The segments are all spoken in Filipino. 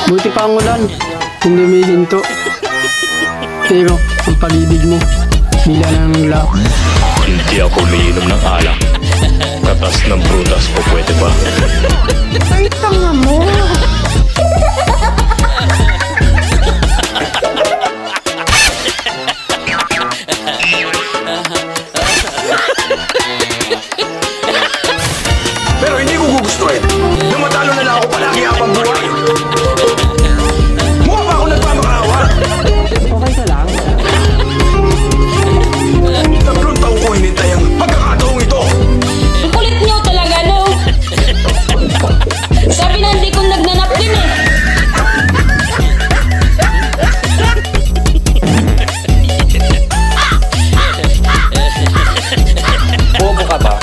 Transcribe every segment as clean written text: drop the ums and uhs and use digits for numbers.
Buti pa ang ulan, hindi may hinto. Pero ang pag-ibig mo, bila ng lap. Hindi ako umiinom ng alak. Katas ng prutas ko, pwede ba? Ay, tanga mo. Pero hindi ko gugustuhin na matalo na lang ako palagi habang buhay. Mukha ba ako nagmamakaawa? Okay ka lang? Tatlong taong ko hinintay ang pagkakataong ito. Ang kulit niyo talaga, no? Sabi na hindi kong nagnanap din eh. Bobo ka ba?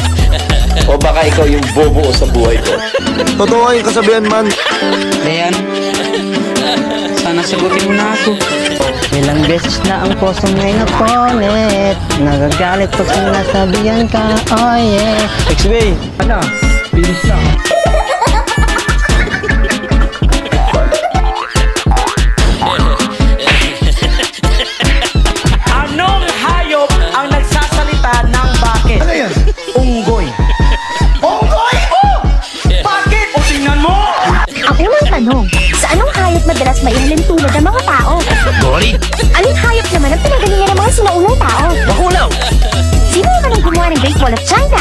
O baka ikaw yung bobo sa buhay ko? Totoo yung kasabihan, man. Dayan, sana sagutin mo na ako. Ilang beses na ang puso mo'y nakulit. Nagagalit pag sinasabihan ka, oh yeah. XB, ano? Bilis lang. Anong hayop ang nagsasalita ng bakit? Ano yan? Unggoy. Onggoy! Bakit? O tingnan mo! Ang unang tanong, sa anong hayop madalas maihalin tulad ng mga tao? Gori! Anong hayop naman ang pinagalingan ng mga sinaunang tao? Bakulaw! Sino naman ang gumawa ng Great Wall of China?